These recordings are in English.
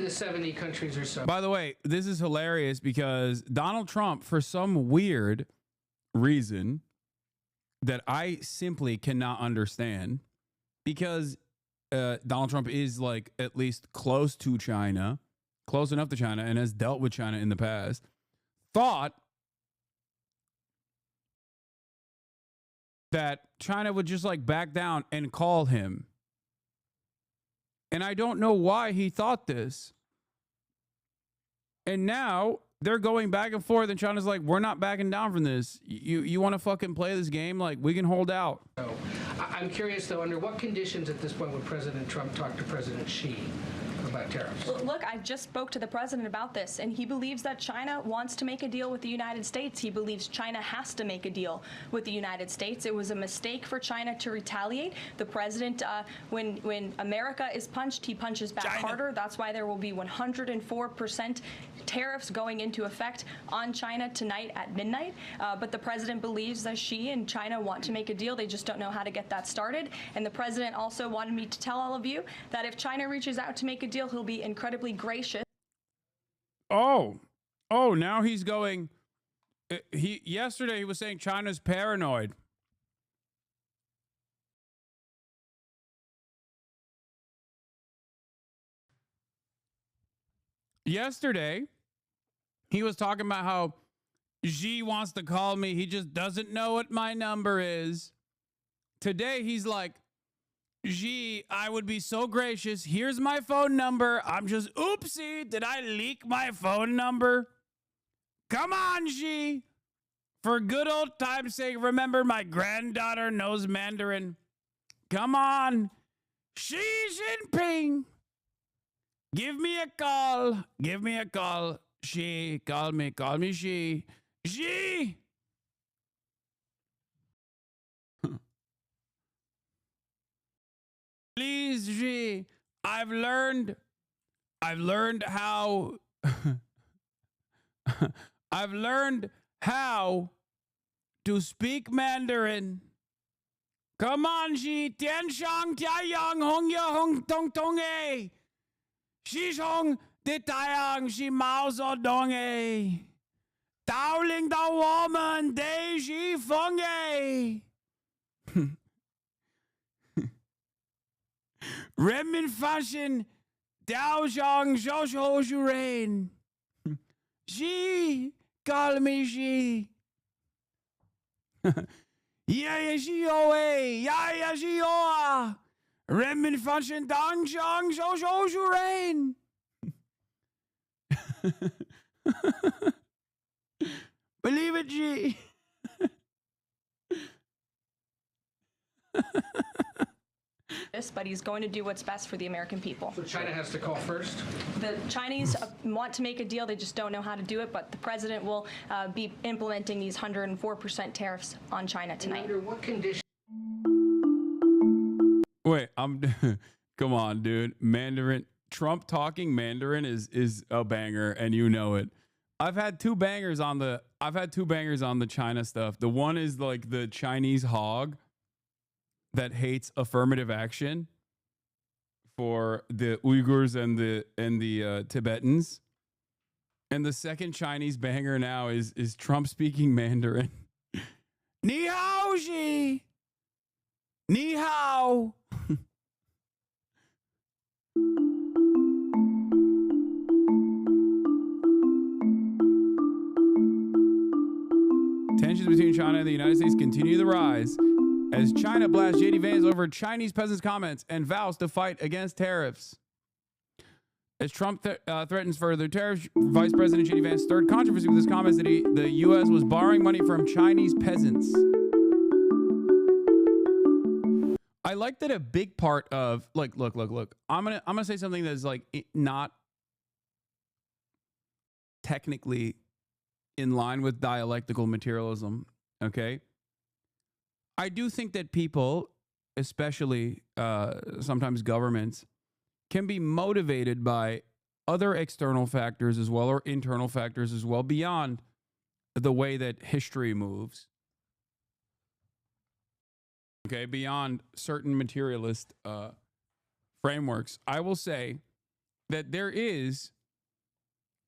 the 70 countries or so. By the way, this is hilarious because Donald Trump, for some weird reason that I simply cannot understand, because Donald Trump is like at least close to China, close enough to China, and has dealt with China in the past, thought that China would just like back down and call him. And I don't know why he thought this. And now they're going back and forth, and China's like, we're not backing down from this. You want to fucking play this game? Like, we can hold out. So, I'm curious, though, under what conditions at this point would President Trump talk to President Xi about tariffs? Look, I just spoke to the president about this, and he believes that China wants to make a deal with the United States. He believes China has to make a deal with the United States. It was a mistake for China to retaliate. The president, when America is punched, he punches back harder. That's why there will be 104% tariffs going into effect on China tonight at midnight. But the president believes that Xi and China want to make a deal. They just don't know how to get that started. And the president also wanted me to tell all of you that if China reaches out to make a deal, he'll be incredibly gracious. Oh, now he's going. Yesterday he was saying China's paranoid. Yesterday he was talking about how Xi wants to call me. He just doesn't know what my number is. Today he's like, Xi, I would be so gracious. Here's my phone number. I'm just, oopsie, did I leak my phone number? Come on, Xi. For good old time's sake, remember my granddaughter knows Mandarin. Come on. Xi Jinping. Give me a call. Give me a call. Xi, call me. Call me Xi. Xi. Please, Xi, I've learned how I've learned how to speak Mandarin. Come on, Xi, Tian Shang Tia Yang Hong Ya Hong Tong Tong E. Xi Hong De Taiyang Xi Mao Zedong E. Dao Ling Dao Woman De Xi Feng E. Renmin Fashion Dao Zhang Zhou Zhou Zhu Rain. Xi, call me Xi. Yeah, Xi O A. Yeah, Xi O A. Renmin Fashion Dang Zhang Zhou Zhou Zhu Rain. Believe it, Xi. But he's going to do what's best for the American people. So China has to call first? The Chinese want to make a deal. They just don't know how to do it. But the president will be implementing these 104% tariffs on China tonight. Under what conditions? Wait, come on, dude. Mandarin, Trump talking Mandarin is a banger, and you know it. I've had two bangers on the China stuff. The one is like the Chinese hog that hates affirmative action for the Uyghurs and the Tibetans. And the second Chinese banger now is Trump speaking Mandarin. Ni hao, Xi. Ni hao. Tensions between China and the United States continue to rise as China blasts JD Vance over Chinese peasants' comments and vows to fight against tariffs. As Trump threatens further tariffs, Vice President JD Vance stirred controversy with his comments that the U.S. was borrowing money from Chinese peasants. I like that a big part of, like, look. I'm gonna say something that's like not technically in line with dialectical materialism, okay? I do think that people, especially sometimes governments, can be motivated by other external factors as well, or internal factors as well, beyond the way that history moves. Okay, beyond certain materialist frameworks. I will say that there is,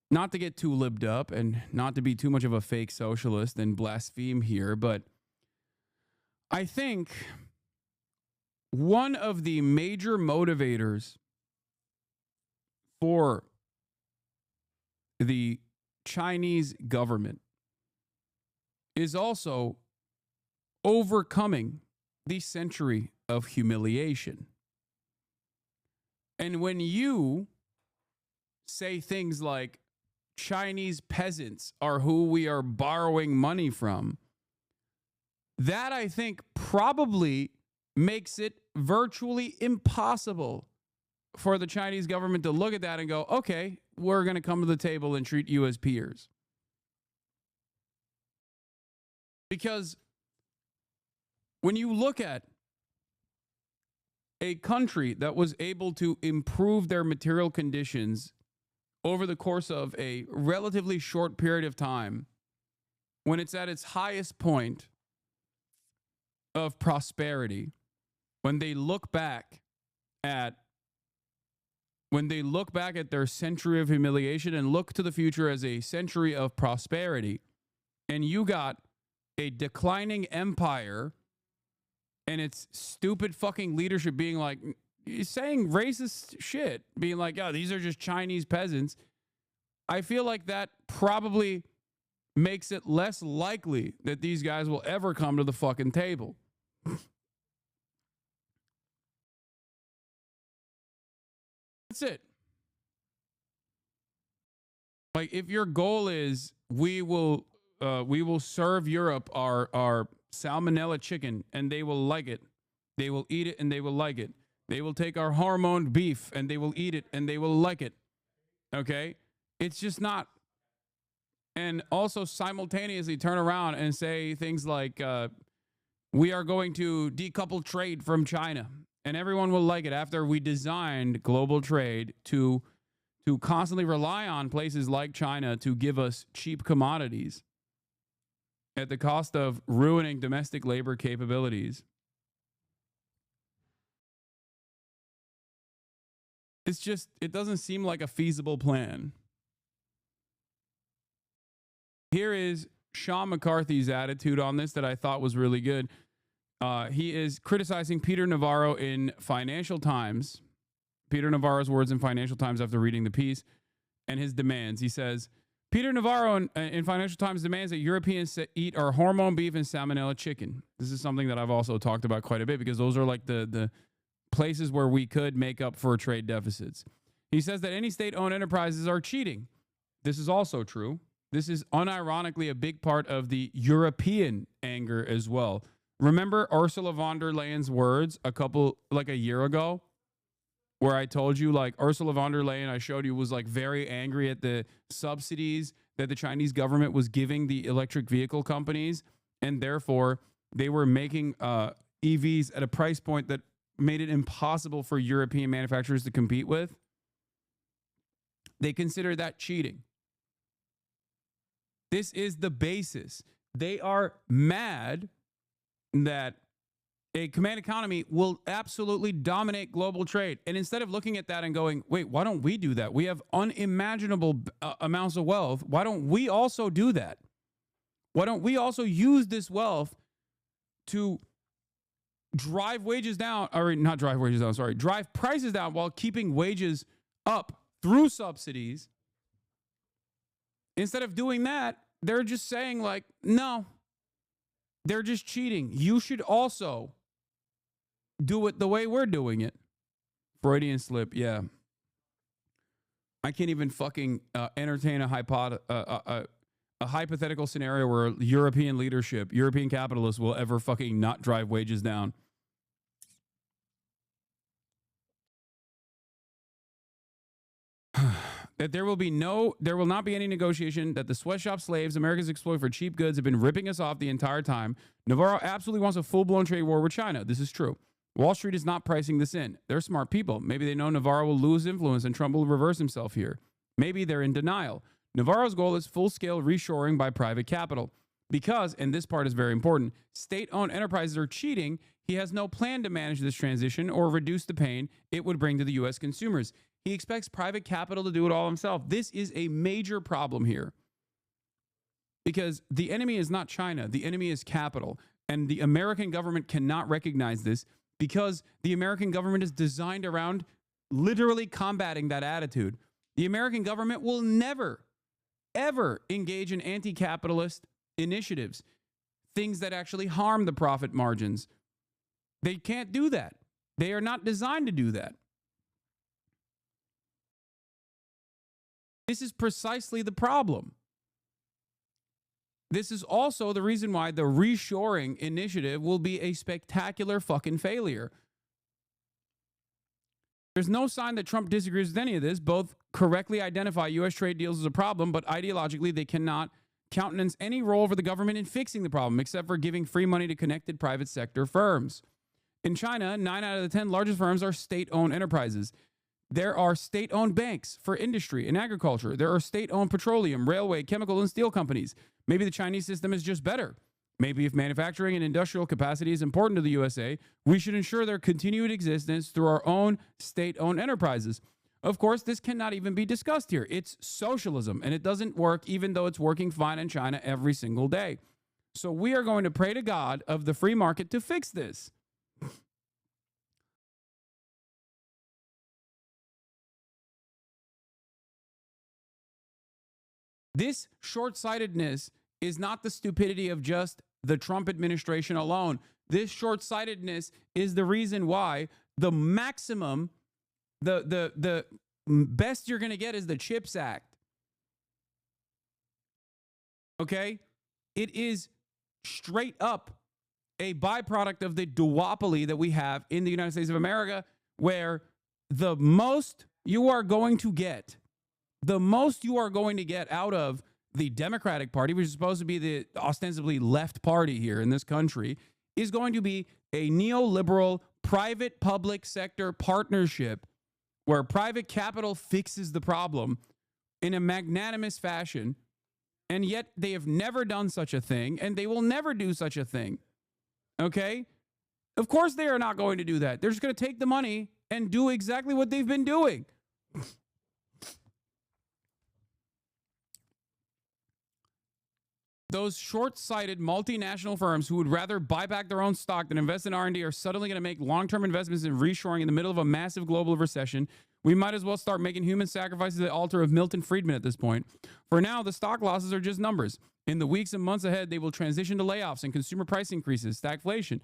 not to get too libbed up and not to be too much of a fake socialist and blaspheme here, but I think one of the major motivators for the Chinese government is also overcoming the century of humiliation. And when you say things like Chinese peasants are who we are borrowing money from, that I think probably makes it virtually impossible for the Chinese government to look at that and go, okay, we're going to come to the table and treat you as peers. Because when you look at a country that was able to improve their material conditions over the course of a relatively short period of time, when it's at its highest point of prosperity, when they look back at their century of humiliation and look to the future as a century of prosperity, and you got a declining empire and its stupid fucking leadership being like, saying racist shit, being like, oh, these are just Chinese peasants, I feel like that probably makes it less likely that these guys will ever come to the fucking table. That's it. Like, if your goal is we will serve Europe our salmonella chicken and they will like it, they will eat it and they will like it. They will take our hormoned beef and they will eat it and they will like it. Okay? It's just not. And also simultaneously turn around and say things like, we are going to decouple trade from China. And everyone will like it after we designed global trade to constantly rely on places like China to give us cheap commodities at the cost of ruining domestic labor capabilities. It's just, it doesn't seem like a feasible plan. Here is Sean McCarthy's attitude on this that I thought was really good. He is criticizing Peter Navarro in Financial Times. Peter Navarro's words in Financial Times after reading the piece and his demands. He says, Peter Navarro in Financial Times demands that Europeans eat our hormone beef and salmonella chicken. This is something that I've also talked about quite a bit because those are like the places where we could make up for trade deficits. He says that any state-owned enterprises are cheating. This is also true. This is unironically a big part of the European anger as well. Remember Ursula von der Leyen's words a year ago, where I told you, like, Ursula von der Leyen, I showed you, was like very angry at the subsidies that the Chinese government was giving the electric vehicle companies, and therefore they were making EVs at a price point that made it impossible for European manufacturers to compete with. They consider that cheating. This is the basis. They are mad that a command economy will absolutely dominate global trade. And instead of looking at that and going, wait, why don't we do that? We have unimaginable amounts of wealth. Why don't we also do that? Why don't we also use this wealth to drive wages down, or not drive wages down, sorry, drive prices down while keeping wages up through subsidies? Instead of doing that, they're just saying, like, no, they're just cheating. You should also do it the way we're doing it. Freudian slip, yeah. I can't even fucking entertain a hypothetical scenario where European leadership, European capitalists will ever fucking not drive wages down. That there will not be any negotiation, that the sweatshop slaves Americans exploit for cheap goods have been ripping us off the entire time. Navarro absolutely wants a full-blown trade war with China. This is true. Wall Street is not pricing this in. They're smart people. Maybe they know Navarro will lose influence and Trump will reverse himself here. Maybe they're in denial. Navarro's goal is full-scale reshoring by private capital. Because, and this part is very important, state-owned enterprises are cheating. He has no plan to manage this transition or reduce the pain it would bring to the U.S. consumers. He expects private capital to do it all himself. This is a major problem here. Because the enemy is not China. The enemy is capital. And the American government cannot recognize this because the American government is designed around literally combating that attitude. The American government will never, ever engage in anti-capitalist initiatives, things that actually harm the profit margins. They can't do that. They are not designed to do that. This is precisely the problem. This is also the reason why the reshoring initiative will be a spectacular fucking failure. There's no sign that Trump disagrees with any of this. Both correctly identify U.S. trade deals as a problem, but ideologically they cannot countenance any role for the government in fixing the problem, except for giving free money to connected private sector firms. In China, 9 out of the 10 largest firms are state-owned enterprises. There are state-owned banks for industry and agriculture. There are state-owned petroleum, railway, chemical, and steel companies. Maybe the Chinese system is just better. Maybe if manufacturing and industrial capacity is important to the USA, we should ensure their continued existence through our own state-owned enterprises. Of course, this cannot even be discussed here. It's socialism, and it doesn't work even though it's working fine in China every single day. So we are going to pray to God of the free market to fix this. This short-sightedness is not the stupidity of just the Trump administration alone. This short-sightedness is the reason why the maximum, the best you're going to get is the CHIPS Act. Okay? It is straight up a byproduct of the duopoly that we have in the United States of America, where the most you are going to get out of the Democratic Party, which is supposed to be the ostensibly left party here in this country, is going to be a neoliberal private-public sector partnership where private capital fixes the problem in a magnanimous fashion, and yet they have never done such a thing, and they will never do such a thing. Okay? Of course they are not going to do that. They're just going to take the money and do exactly what they've been doing. Those short-sighted multinational firms who would rather buy back their own stock than invest in R&D are suddenly going to make long-term investments in reshoring in the middle of a massive global recession. We might as well start making human sacrifices at the altar of Milton Friedman at this point. For now, the stock losses are just numbers. In the weeks and months ahead, they will transition to layoffs and consumer price increases, stagflation.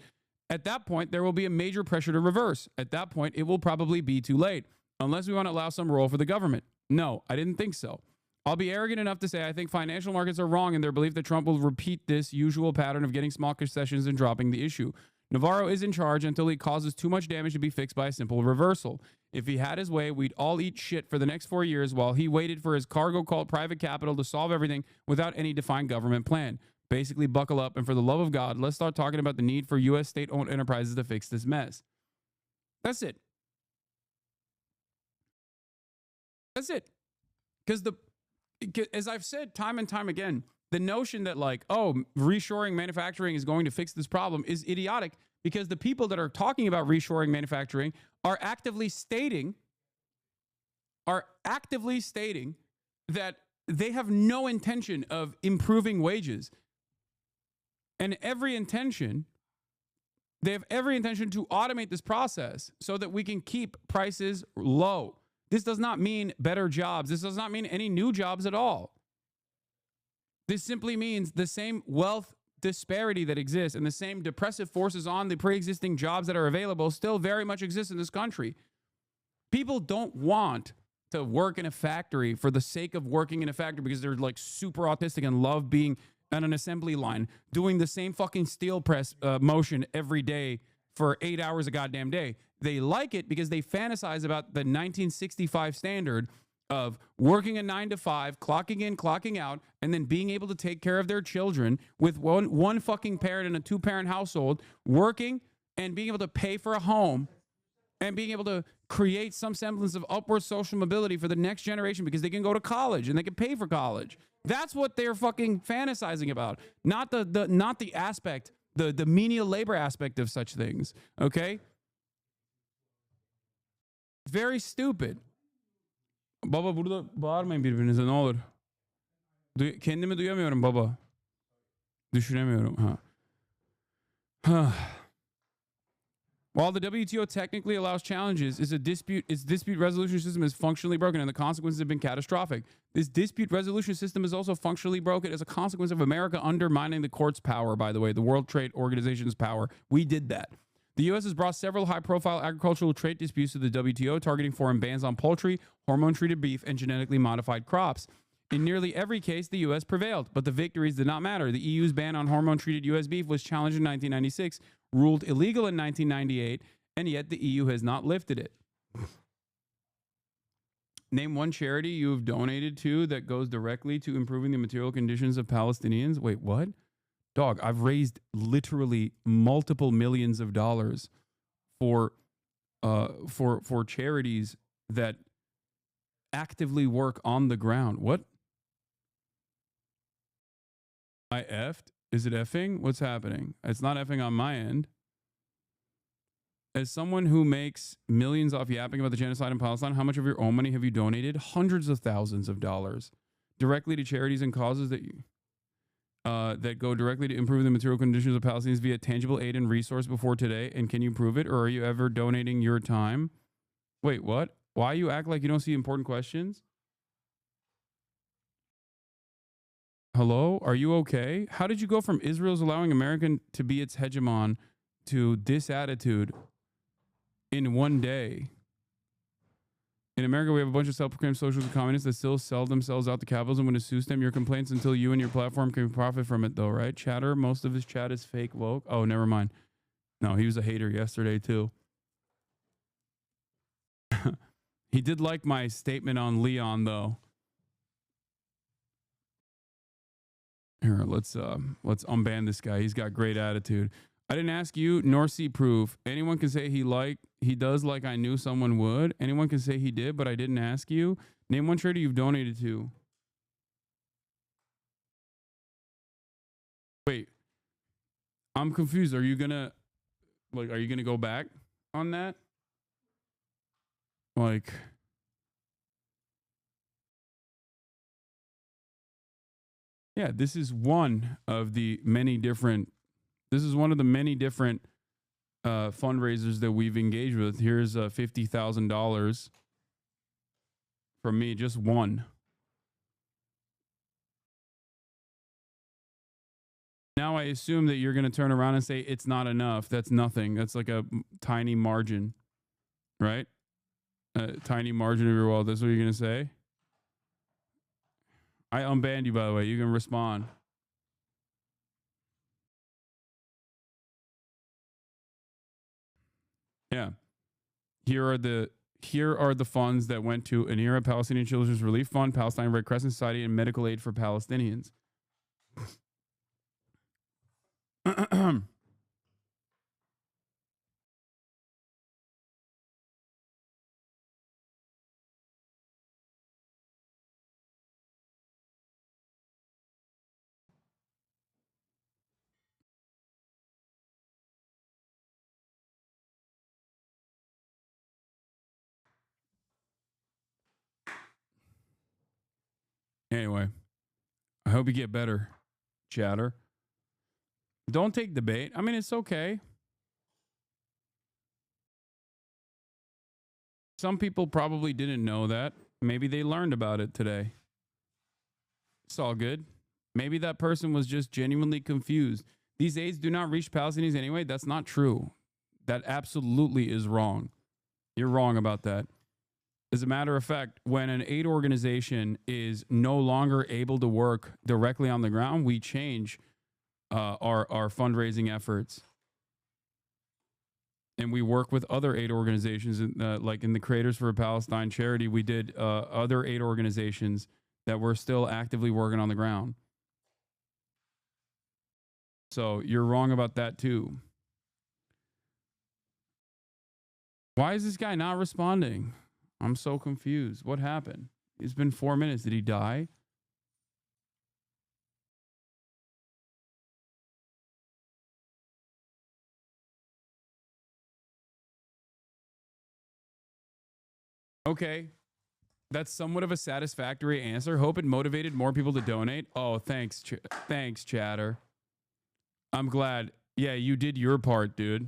At that point, there will be a major pressure to reverse. At that point, it will probably be too late, unless we want to allow some role for the government. No, I didn't think so. I'll be arrogant enough to say I think financial markets are wrong in their belief that Trump will repeat this usual pattern of getting small concessions and dropping the issue. Navarro is in charge until he causes too much damage to be fixed by a simple reversal. If he had his way, we'd all eat shit for the next 4 years while he waited for his cargo cult private capital to solve everything without any defined government plan. Basically, buckle up, and for the love of God, let's start talking about the need for U.S. state-owned enterprises to fix this mess. That's it. That's it. Because as I've said time and time again, the notion that like, oh, reshoring manufacturing is going to fix this problem is idiotic, because the people that are talking about reshoring manufacturing are actively stating that they have no intention of improving wages. And they have every intention to automate this process so that we can keep prices low. This does not mean better jobs. This does not mean any new jobs at all. This simply means the same wealth disparity that exists and the same depressive forces on the pre-existing jobs that are available still very much exist in this country. People don't want to work in a factory for the sake of working in a factory because they're like super autistic and love being on an assembly line, doing the same fucking steel press motion every day for 8 hours a goddamn day. They like it because they fantasize about the 1965 standard of working a 9 to 5, clocking in, clocking out, and then being able to take care of their children with one fucking parent in a 2-parent household, working and being able to pay for a home and being able to create some semblance of upward social mobility for the next generation because they can go to college and they can pay for college. That's what they're fucking fantasizing about, not the aspect, the menial labor aspect of such things, okay? Very stupid. Baba burada bağırmayın birbirinize ne olur. Kendimi duyamıyorum baba. Düşünemiyorum. Ha. While the WTO technically allows challenges, its dispute resolution system is functionally broken and the consequences have been catastrophic. This dispute resolution system is also functionally broken as a consequence of America undermining the court's power, by the way, the World Trade Organization's power. We did that. The U.S. has brought several high-profile agricultural trade disputes to the WTO, targeting foreign bans on poultry, hormone-treated beef, and genetically modified crops. In nearly every case, the U.S. prevailed, but the victories did not matter. The EU's ban on hormone-treated U.S. beef was challenged in 1996, ruled illegal in 1998, and yet the EU has not lifted it. Name one charity you have donated to that goes directly to improving the material conditions of Palestinians. Wait, what? Dog, I've raised literally multiple millions of dollars for charities that actively work on the ground. What? I effed? Is it effing? What's happening? It's not effing on my end. As someone who makes millions off yapping about the genocide in Palestine, how much of your own money have you donated? Hundreds of thousands of dollars directly to charities and causes that go directly to improve the material conditions of Palestinians via tangible aid and resource before today. And can you prove it? Or are you ever donating your time? Wait, what? Why you act like you don't see important questions? Hello? Are you okay? How did you go from Israel's allowing American to be its hegemon to this attitude in one day? In America, we have a bunch of self-proclaimed socialists and communists that still sell themselves out to capitalism when it suits them. Your complaints until you and your platform can profit from it, though, right? Chatter, most of his chat is fake woke. Oh, never mind. No, he was a hater yesterday, too. He did like my statement on Leon, though. Here, let's unban this guy. He's got great attitude. I didn't ask you nor see proof. Anyone can say he does like I knew someone would. Anyone can say he did, but I didn't ask you. Name one charity you've donated to. Wait. I'm confused. Are you gonna go back on that? Like, yeah, this is one of the many different fundraisers that we've engaged with. Here's $50,000 from me, just one. Now I assume that you're going to turn around and say it's not enough. That's nothing. That's like a tiny margin, right? A tiny margin of your wealth. That's what you're going to say? I unbanned you, by the way. You can respond. Yeah. Here are the funds that went to ANIRA, Palestinian Children's Relief Fund, Palestine Red Crescent Society, and medical aid for Palestinians. Anyway, I hope you get better, chatter. Don't take the bait. I mean, it's okay. Some people probably didn't know that. Maybe they learned about it today. It's all good. Maybe that person was just genuinely confused. These aids do not reach Palestinians anyway. That's not true. That absolutely is wrong. You're wrong about that. As a matter of fact, when an aid organization is no longer able to work directly on the ground, we change our fundraising efforts. And we work with other aid organizations, like in the Creators for Palestine charity. We did other aid organizations that were still actively working on the ground. So you're wrong about that too. Why is this guy not responding? I'm so confused. What happened? It's been 4 minutes. Did he die? Okay. That's somewhat of a satisfactory answer. Hope it motivated more people to donate. Oh, thanks. Thanks, chatter. I'm glad. Yeah, you did your part, dude.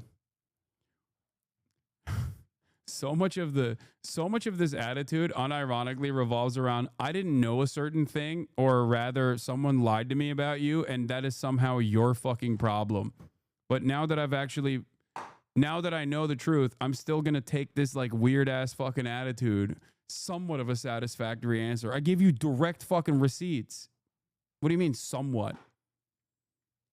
So much of this attitude unironically revolves around I didn't know a certain thing, or rather someone lied to me about you, and that is somehow your fucking problem. But now that I know the truth, I'm still going to take this like weird ass fucking attitude. Somewhat of a satisfactory answer. I gave you direct fucking receipts. What do you mean somewhat?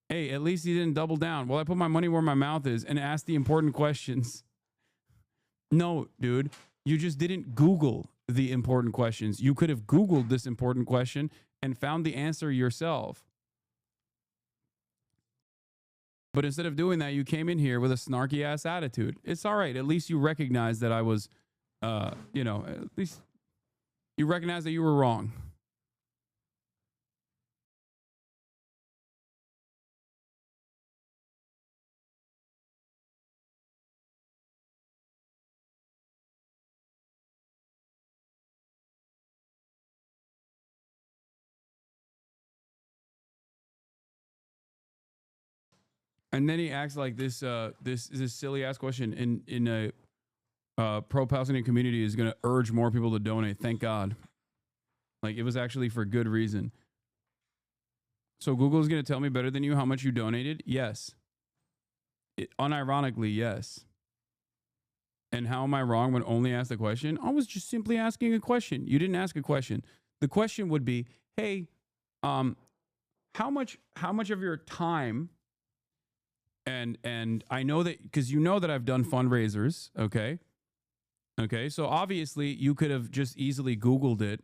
Hey, at least he didn't double down. Well, I put my money where my mouth is and asked the important questions. No, dude, you just didn't Google the important questions. You could have Googled this important question and found the answer yourself. But instead of doing that, you came in here with a snarky ass attitude. It's all right. At least you recognize that I was, at least you recognize that you were wrong. And then he acts like this silly ass question in a pro-Palestinian community is going to urge more people to donate. Thank God. Like, it was actually for good reason. So Google is going to tell me better than you how much you donated? Yes. Unironically, yes. And how am I wrong when only asked the question? I was just simply asking a question. You didn't ask a question. The question would be, hey, how much of your time, and I know that because you know that I've done fundraisers, okay? Okay, so obviously you could have just easily Googled it.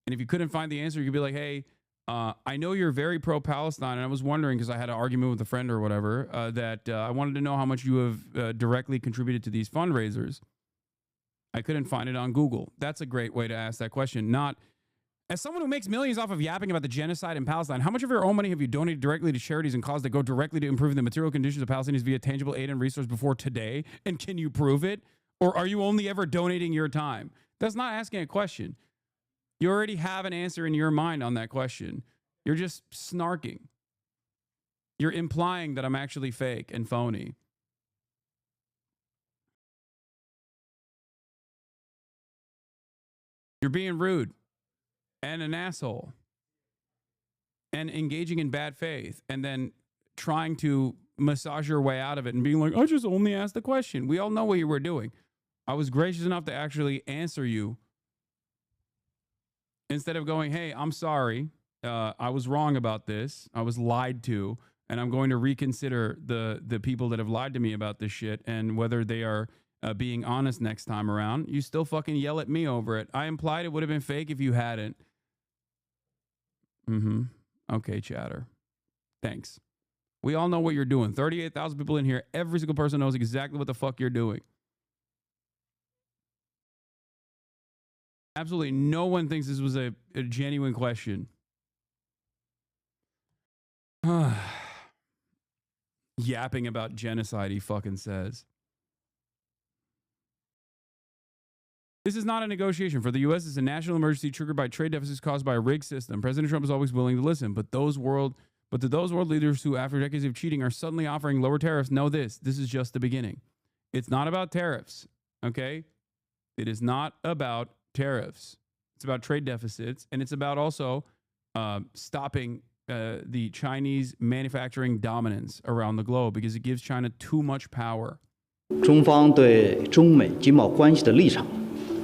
And if you couldn't find the answer, you could be like, hey, I know you're very pro-Palestine, and I was wondering, because I had an argument with a friend or whatever, that I wanted to know how much you have directly contributed to these fundraisers. I couldn't find it on Google. That's a great way to ask that question. Not, as someone who makes millions off of yapping about the genocide in Palestine, how much of your own money have you donated directly to charities and causes that go directly to improving the material conditions of Palestinians via tangible aid and resource before today? And can you prove it? Or are you only ever donating your time? That's not asking a question. You already have an answer in your mind on that question. You're just snarking. You're implying that I'm actually fake and phony. You're being rude and an asshole and engaging in bad faith and then trying to massage your way out of it and being like, I just only asked the question. We all know what you were doing. I was gracious enough to actually answer you instead of going, hey, I'm sorry. I was wrong about this. I was lied to, and I'm going to reconsider the people that have lied to me about this shit and whether they are being honest next time around. You still fucking yell at me over it. I implied it would have been fake if you hadn't. Okay, chatter. Thanks. We all know what you're doing. 38,000 people in here. Every single person knows exactly what the fuck you're doing. Absolutely no one thinks this was a genuine question. Yapping about genocide, he fucking says. This is not a negotiation. For the U.S., it's a national emergency triggered by trade deficits caused by a rigged system. President Trump is always willing to listen, but to those world leaders who, after decades of cheating, are suddenly offering lower tariffs, know this. This is just the beginning. It's not about tariffs, okay? It is not about tariffs. It's about trade deficits, and it's about also stopping the Chinese manufacturing dominance around the globe because it gives China too much power. 中方对中美经贸关系的立场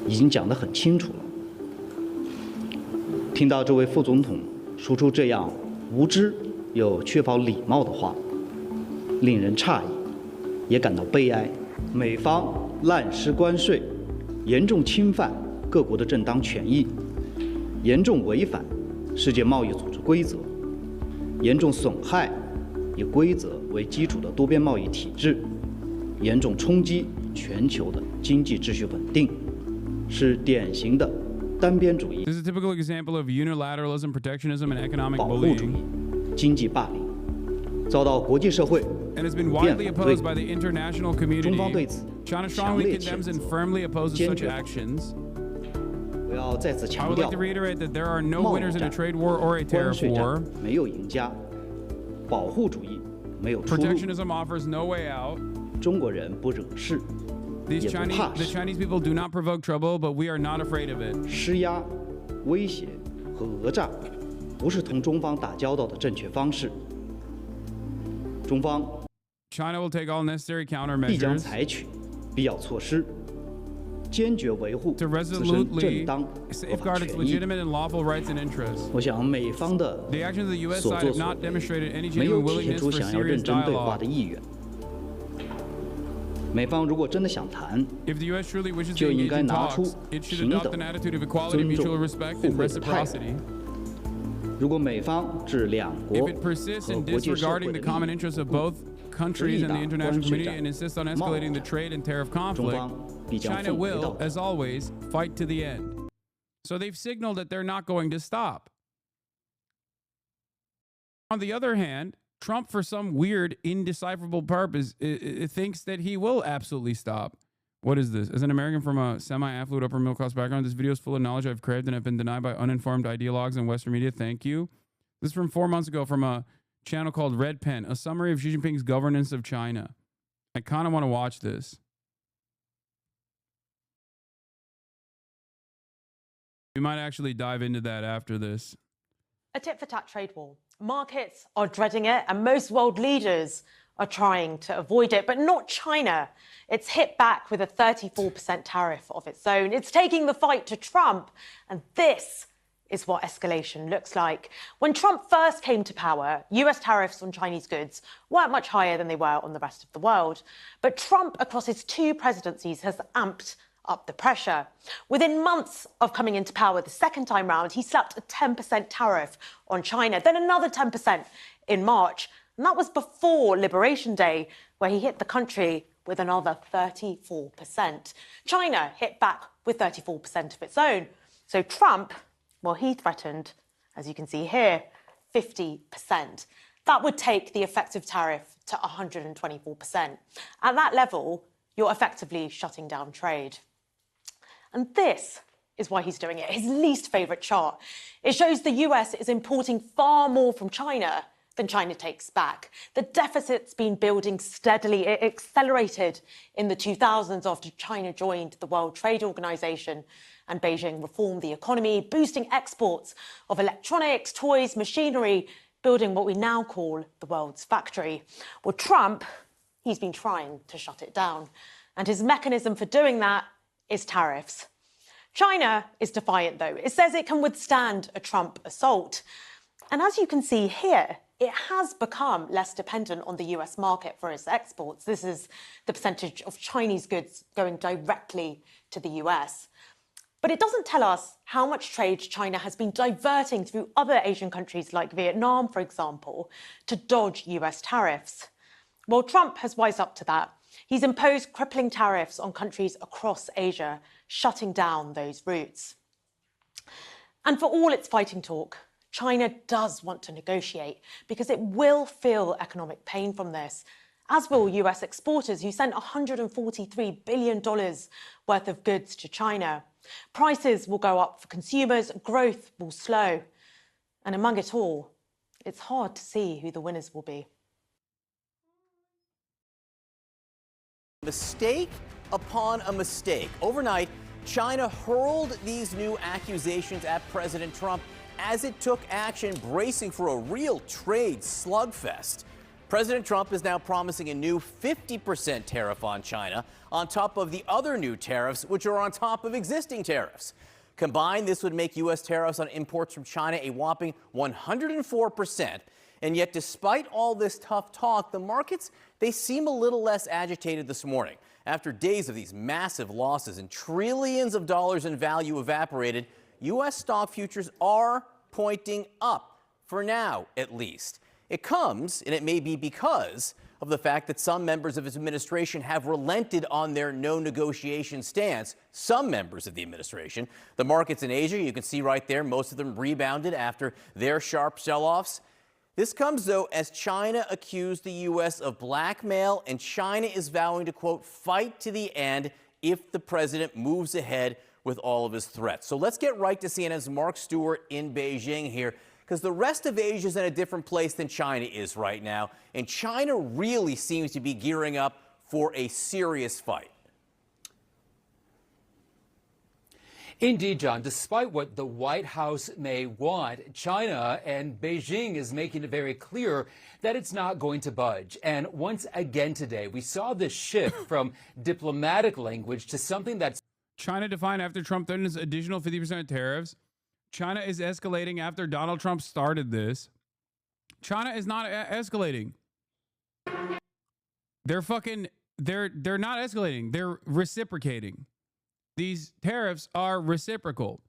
已经讲得很清楚了。听到这位副总统说出这样无知又缺乏礼貌的话，令人诧异，也感到悲哀。美方滥施关税，严重侵犯各国的正当权益，严重违反世界贸易组织规则，严重损害以规则为基础的多边贸易体制，严重冲击全球的经济秩序稳定，是典型的单边主义。 This is a typical example of unilateralism, protectionism, and economic 保护主义 bullying. 经济霸凌，遭到国际社会 And has been 普遍 widely 反对 opposed。by the international 中方对 community. 此 China 强 strongly 烈 condemns 谴 and 责， firmly opposes 坚 such 决 actions. 我要再次 I 强 would 调 like to，reiterate that there are no 贸易 winners in a 战、 trade war or a 关 tariff 税战 war. 没有赢家，保护主义没有出路。 Protectionism offers no way out. 中国人不惹事， These 也不 Chinese, 怕 the 事， Chinese people do not provoke trouble, but we are not afraid of it. 施压、威胁和讹诈不是同中方打交道的正确方式。中方 China will take all necessary 必将 countermeasures 采取必要措施，坚决维护 to 自身 resolutely 正当合法 safeguard its 权益。 legitimate and lawful rights and interests. 我想美方的 The actions of the U.S. 所 side 作 have 所 not 为 demonstrated any 没有 genuine 体现 willingness 出 for 想要 serious 认真对话 dialogue. 的意愿。美方如果真的想谈， If the U.S. truly wishes to 就应 engage 该 in 拿出 talks, it should 平 adopt 等、 an attitude of equality, 尊重、 mutual respect, 互 and 惠的态度。 reciprocity. 如果美方置两 If 国 it persists 和 in 国际社会 disregarding 的 the common 利益， interests of both countries and the 力打 international 关税 community 战、 and insists on 贸易 escalating the 战， trade and tariff 中 conflict, 方必将 China 奉为 will, 到 as 底。 always, fight to the end. So they've signaled that they're not going to stop. On the other hand, Trump, for some weird, indecipherable purpose, thinks that he will absolutely stop. What is this? As an American from a semi-affluent upper middle class background, this video is full of knowledge I've craved and have been denied by uninformed ideologues and Western media. Thank you. This is from 4 months ago from a channel called Red Pen, a summary of Xi Jinping's governance of China. I kind of want to watch this. We might actually dive into that after this. A tit-for-tat trade war. Markets are dreading it, and most world leaders are trying to avoid it, but not China. It's hit back with a 34% tariff of its own. It's taking the fight to Trump, and this is what escalation looks like. When Trump first came to power, US tariffs on Chinese goods weren't much higher than they were on the rest of the world. But Trump, across his 2 presidencies, has amped up the pressure. Within months of coming into power the second time round, he slapped a 10% tariff on China, then another 10% in March. And that was before Liberation Day, where he hit the country with another 34%. China hit back with 34% of its own. So Trump, well, he threatened, as you can see here, 50%. That would take the effective tariff to 124%. At that level, you're effectively shutting down trade. And this is why he's doing it. His least favourite chart. It shows the US is importing far more from China than China takes back. The deficit's been building steadily. It accelerated in the 2000s after China joined the World Trade Organization and Beijing reformed the economy, boosting exports of electronics, toys, machinery, building what we now call the world's factory. Well, Trump, he's been trying to shut it down. And his mechanism for doing that is tariffs. China is defiant, though. It says it can withstand a Trump assault. And as you can see here, it has become less dependent on the US market for its exports. This is the percentage of Chinese goods going directly to the US. But it doesn't tell us how much trade China has been diverting through other Asian countries like Vietnam, for example, to dodge US tariffs. Well, Trump has wised up to that. He's imposed crippling tariffs on countries across Asia, shutting down those routes. And for all its fighting talk, China does want to negotiate because it will feel economic pain from this, as will US exporters who sent $143 billion worth of goods to China. Prices will go up for consumers, growth will slow. And among it all, it's hard to see who the winners will be. Mistake upon a mistake. Overnight, China hurled these new accusations at President Trump as it took action, bracing for a real trade slugfest. President Trump is now promising a new 50% tariff on China, on top of the other new tariffs, which are on top of existing tariffs. Combined, this would make U.S. tariffs on imports from China a whopping 104%. And yet, despite all this tough talk, the markets, they seem a little less agitated this morning. After days of these massive losses and trillions of dollars in value evaporated, U.S. stock futures are pointing up, for now at least. It comes, and it may be because of the fact that some members of his administration have relented on their no negotiation stance. Some members of the administration. The markets in Asia, you can see right there, most of them rebounded after their sharp sell-offs. This comes, though, as China accused the U.S. of blackmail, and China is vowing to, quote, fight to the end if the president moves ahead with all of his threats. So let's get right to CNN's Mark Stewart in Beijing here, because the rest of Asia is in a different place than China is right now, and China really seems to be gearing up for a serious fight. Indeed, John, despite what the White House may want, China and Beijing is making it very clear that it's not going to budge. And once again today, we saw this shift from diplomatic language to something that's China defined after Trump threatens additional 50% tariffs. China is escalating after Donald Trump started this. China is not escalating. They're not escalating. They're reciprocating. These tariffs are reciprocal.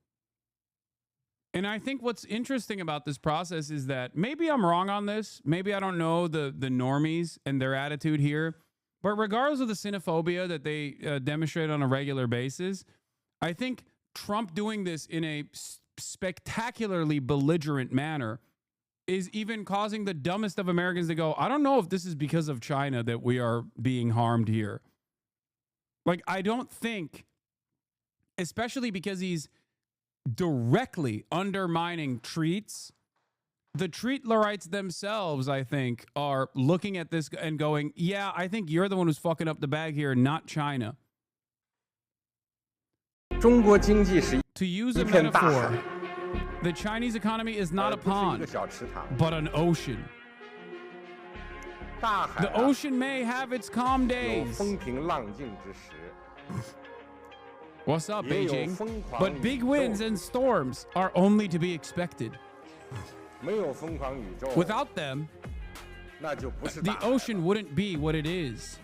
And I think what's interesting about this process is that maybe I'm wrong on this. Maybe I don't know the normies and their attitude here. But regardless of the xenophobia that they demonstrate on a regular basis, I think Trump doing this in a spectacularly belligerent manner is even causing the dumbest of Americans to go, I don't know if this is because of China that we are being harmed here. Like, I don't think, especially because he's directly undermining treats. The treatlerites themselves, I think, are looking at this and going, yeah, I think you're the one who's fucking up the bag here, not China. To use a metaphor, the Chinese economy is not a pond, but an ocean. The ocean may have its calm days. What's up, Beijing? But big winds and storms are only to be expected. Without them, the ocean wouldn't be what it is.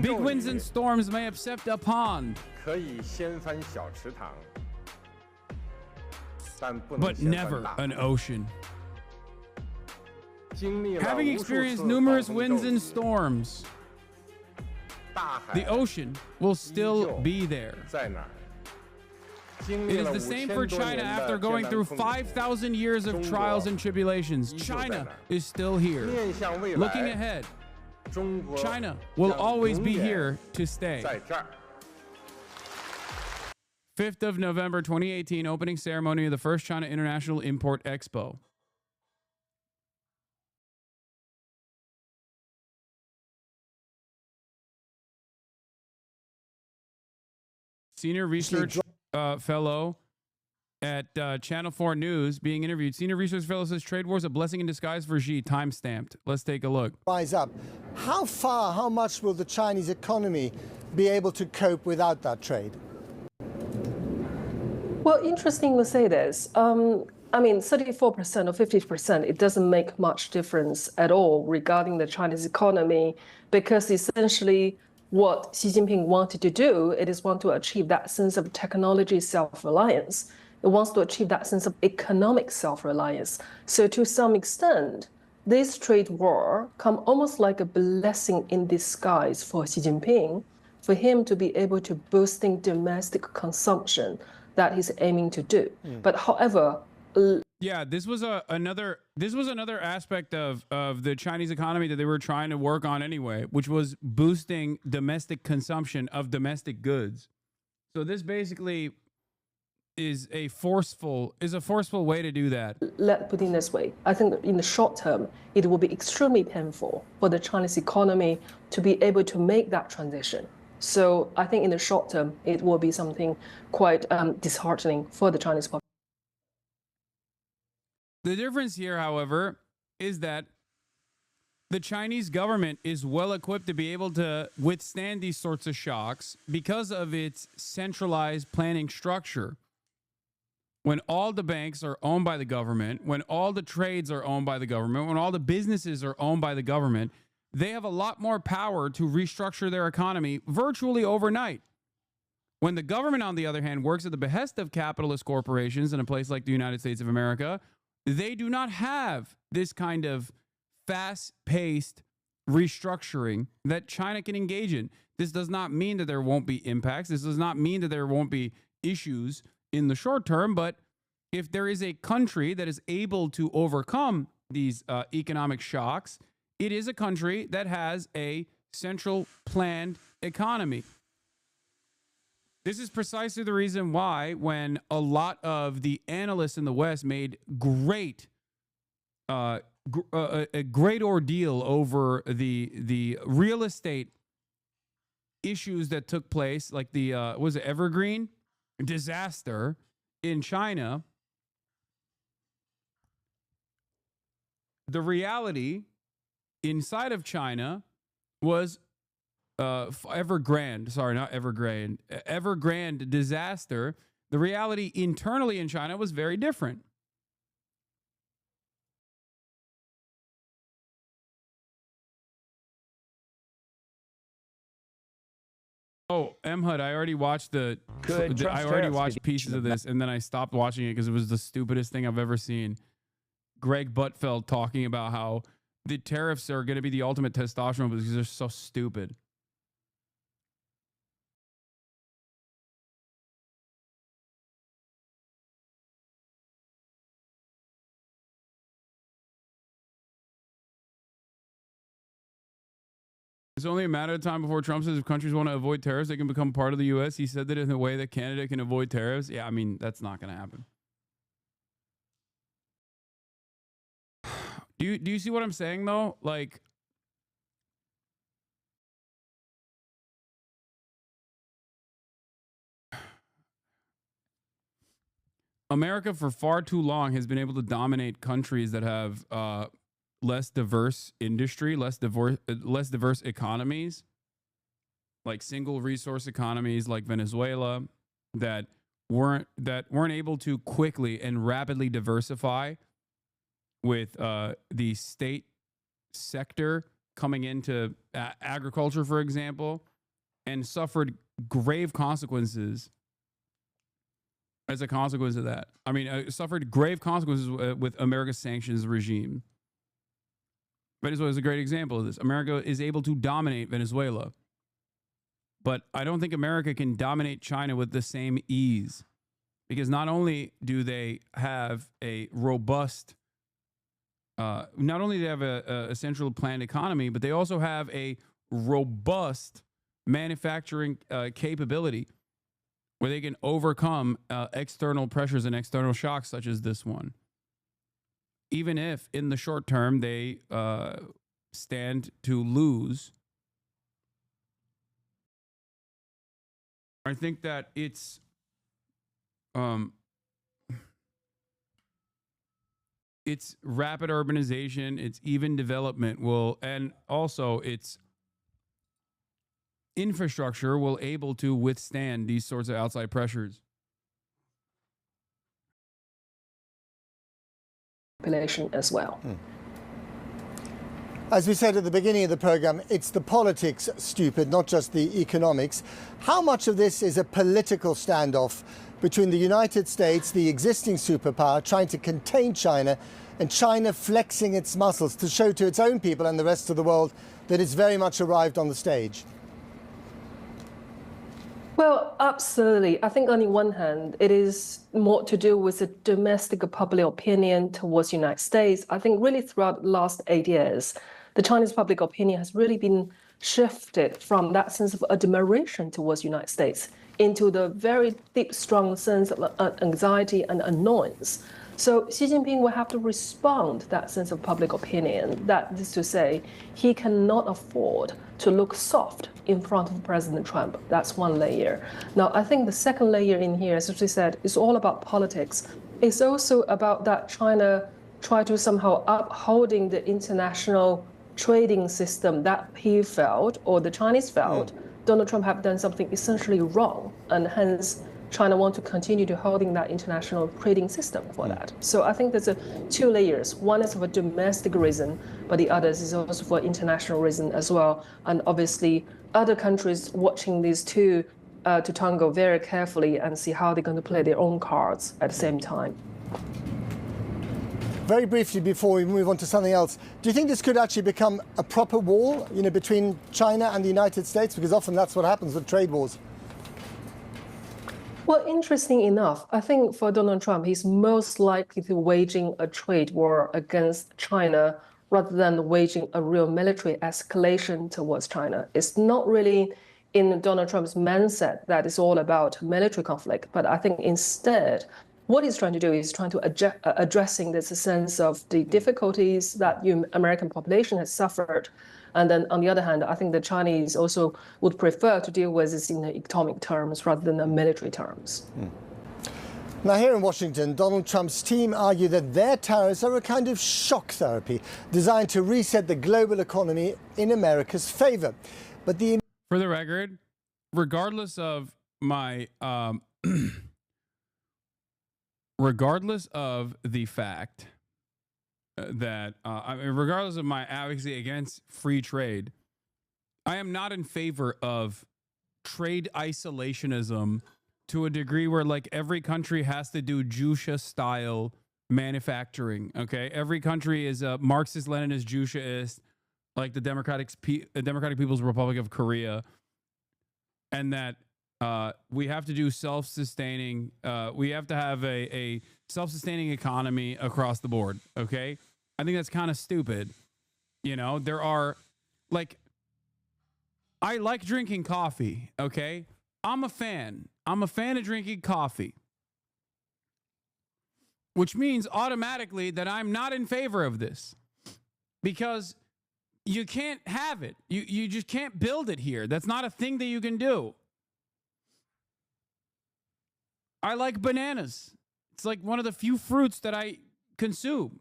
Big winds and storms may upset a pond, but never an ocean. Having experienced numerous winds and storms, the ocean will still be there. It is the same for China after going through 5,000 years of trials and tribulations. China is still here. Looking ahead, China will always be here to stay. 5th of November 2018, opening ceremony of the first China International Import Expo. Senior research fellow at Channel 4 News being interviewed. Senior research fellow says trade war is a blessing in disguise for Xi. Time stamped. Let's take a look. Rise up. How much will the Chinese economy be able to cope without that trade? Well, interesting to say this. I mean, 34% or 50%, it doesn't make much difference at all regarding the Chinese economy, because essentially what Xi Jinping wanted to do, it is want to achieve that sense of technology self-reliance. It wants to achieve that sense of economic self-reliance. So to some extent, this trade war come almost like a blessing in disguise for Xi Jinping, for him to be able to boosting domestic consumption that he's aiming to do. But however, yeah, this was another aspect of the Chinese economy that they were trying to work on anyway, which was boosting domestic consumption of domestic goods. So this basically is a forceful way to do that. Let's put it this way. I think in the short term, it will be extremely painful for the Chinese economy to be able to make that transition. So I think in the short term, it will be something quite disheartening for the Chinese population. The difference here, however, is that the Chinese government is well equipped to be able to withstand these sorts of shocks because of its centralized planning structure. When all the banks are owned by the government, when all the trades are owned by the government, when all the businesses are owned by the government, they have a lot more power to restructure their economy virtually overnight. When the government, on the other hand, works at the behest of capitalist corporations in a place like the United States of America, they do not have this kind of fast-paced restructuring that China can engage in. This does not mean that there won't be impacts. This does not mean that there won't be issues in the short term. But if there is a country that is able to overcome these economic shocks, it is a country that has a central planned economy. This is precisely the reason why, when a lot of the analysts in the West made a great ordeal over the real estate issues that took place, like the was it Evergreen disaster in China, the reality inside of China was Evergrande disaster. The reality internally in China was very different. Oh, Mhud, I already watched pieces of this, and then I stopped watching it because it was the stupidest thing I've ever seen. Greg Buttfeld talking about how the tariffs are going to be the ultimate testosterone because they're so stupid. It's only a matter of time before Trump says if countries want to avoid tariffs, they can become part of the U.S. He said that in a way that Canada can avoid tariffs. Yeah, I mean, that's not going to happen. Do you see what I'm saying, though? Like, America for far too long has been able to dominate countries that have less diverse industry, less diverse economies, like single resource economies like Venezuela, that weren't able to quickly and rapidly diversify with the state sector coming into agriculture, for example, and suffered grave consequences as a consequence of that. I mean, suffered grave consequences with America's sanctions regime. Venezuela is a great example of this. America is able to dominate Venezuela, but I don't think America can dominate China with the same ease, because not only do they have a robust, not only do they have a central planned economy, but they also have a robust manufacturing capability where they can overcome external pressures and external shocks such as this one, even if in the short term they stand to lose. I think that it's rapid urbanization, its even development will, and also its infrastructure will able to withstand these sorts of outside pressures. Population as well. As we said at the beginning of the program, it's the politics, stupid, not just the economics. How much of this is a political standoff between the United States, the existing superpower, trying to contain China, and China flexing its muscles to show to its own people and the rest of the world that it's very much arrived on the stage? Well, absolutely. I think on the one hand, it is more to do with the domestic public opinion towards the United States. I think really throughout the last 8 years, the Chinese public opinion has really been shifted from that sense of admiration towards the United States into the very deep, strong sense of anxiety and annoyance. So Xi Jinping will have to respond to that sense of public opinion. That is to say, he cannot afford to look soft in front of President Trump. That's one layer. Now, I think the second layer in here, as we said, is all about politics. It's also about that China try to somehow upholding the international trading system that he felt, or the Chinese felt, Donald Trump have done something essentially wrong, and hence China want to continue to holding that international trading system for that. So I think there's two layers. One is for domestic reason, but the other is also for international reason as well. And obviously, other countries watching these two to tango very carefully and see how they're going to play their own cards at the same time. Very briefly, before we move on to something else, do you think this could actually become a proper war, between China and the United States? Because often that's what happens with trade wars. Well, interesting enough, I think for Donald Trump, he's most likely to waging a trade war against China rather than waging a real military escalation towards China. It's not really in Donald Trump's mindset that it's all about military conflict. But I think instead, what he's trying to do is trying to addressing this sense of the difficulties that the American population has suffered. And then on the other hand, I think the Chinese also would prefer to deal with this in economic terms rather than the military terms. Now, here in Washington, Donald Trump's team argue that their tariffs are a kind of shock therapy designed to reset the global economy in America's favor. But for the record, regardless of my regardless of the fact that regardless of my advocacy against free trade, I am not in favor of trade isolationism to a degree where like every country has to do Jusha style manufacturing. Okay, every country is a Marxist, Leninist, Jushaist, like the Democratic People's Republic of Korea, and that we have to do self-sustaining. We have to have a self-sustaining economy across the board. Okay, I think that's kind of stupid. You know, there are like, I like drinking coffee. Okay, I'm a fan of drinking coffee, which means automatically that I'm not in favor of this, because you can't have it. You just can't build it here. That's not a thing that you can do. I like bananas. It's like one of the few fruits that I consume.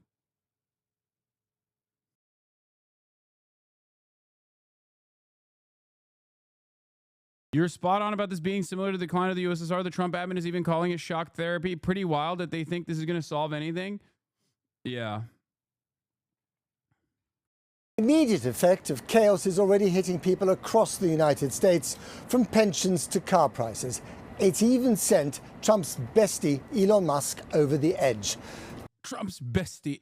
You're spot on about this being similar to the decline of the USSR. The Trump admin is even calling it shock therapy. Pretty wild that they think this is going to solve anything. Yeah. The immediate effect of chaos is already hitting people across the United States, from pensions to car prices. It's even sent Trump's bestie, Elon Musk, over the edge. Trump's bestie.